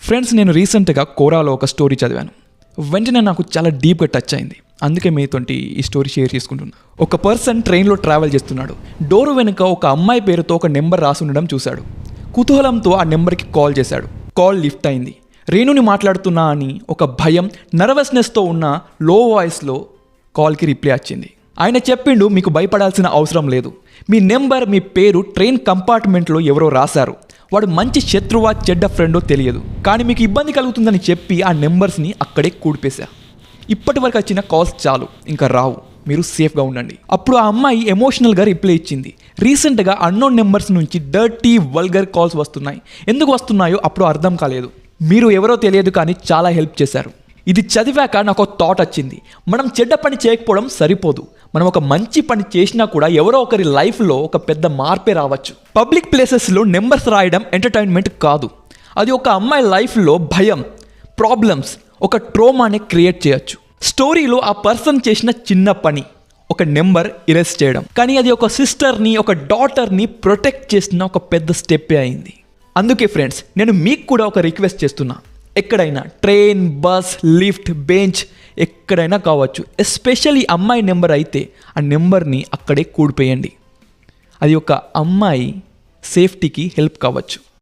Friends, నేను రీసెంట్గా కోరాలో ఒక స్టోరీ చదివాను. వెంటనే నాకు చాలా డీప్గా టచ్ అయింది. అందుకే మీతోటి ఈ స్టోరీ షేర్ చేసుకుంటున్నాను. ఒక పర్సన్ ట్రైన్లో ట్రావెల్ చేస్తున్నాడు. డోర్ వెనుక ఒక అమ్మాయి పేరుతో ఒక నెంబర్ రాసి ఉండడం చూశాడు. కుతూహలంతో ఆ నెంబర్కి కాల్ చేశాడు. కాల్ లిఫ్ట్ అయింది. రేణుని మాట్లాడుతున్నా అని ఒక భయం, నర్వస్నెస్తో ఉన్న లో వాయిస్లో కాల్కి రిప్లై వచ్చింది. ఆయన చెప్పిండు, మీకు భయపడాల్సిన అవసరం లేదు. మీ నెంబర్, మీ పేరు ట్రైన్ కంపార్ట్మెంట్లో ఎవరో రాశారు. వాడు మంచి శత్రువా చెడ్డ ఫ్రెండో తెలియదు, కానీ మీకు ఇబ్బంది కలుగుతుందని చెప్పి ఆ నెంబర్స్ని అక్కడే కూడిపేశా. ఇప్పటి వరకు వచ్చిన కాల్స్ చాలు, ఇంకా రావు, మీరు సేఫ్గా ఉండండి. అప్పుడు ఆ అమ్మాయి ఎమోషనల్గా రిప్లై ఇచ్చింది. రీసెంట్గా అన్నోన్ నెంబర్స్ నుంచి డర్టీ వల్గర్ కాల్స్ వస్తున్నాయి. ఎందుకు వస్తున్నాయో అప్పుడు అర్థం కాలేదు. మీరు ఎవరో తెలియదు, కానీ చాలా హెల్ప్ చేశారు. ఇది చదివాక నాకు ఒక థాట్ వచ్చింది. మనం చెడ్డ పని చేయకపోవడం సరిపోదు. మనం ఒక మంచి పని చేసినా కూడా ఎవరో ఒకరి లైఫ్లో ఒక పెద్ద మార్పే రావచ్చు. పబ్లిక్ ప్లేసెస్లో నెంబర్స్ రాయడం ఎంటర్టైన్మెంట్ కాదు. అది ఒక అమ్మాయి లైఫ్లో భయం, ప్రాబ్లమ్స్, ఒక ట్రోమాని క్రియేట్ చేయొచ్చు. స్టోరీలో ఆ పర్సన్ చేసిన చిన్న పని ఒక నెంబర్ ఇరేస్ చేయడం, కానీ అది ఒక సిస్టర్ని, ఒక డాటర్ని ప్రొటెక్ట్ చేసిన ఒక పెద్ద స్టెప్పే అయింది. అందుకే ఫ్రెండ్స్, నేను మీకు కూడా ఒక రిక్వెస్ట్ చేస్తున్నా. ఎక్కడైనా ట్రైన్, బస్, లిఫ్ట్, బెంచ్, ఎక్కడైనా కావచ్చు, ఎస్పెషల్లీ అమ్మాయి నెంబర్ అయితే ఆ నెంబర్ని అక్కడే కూడిపోయండి. అది ఒక అమ్మాయి సేఫ్టీకి హెల్ప్ కావచ్చు.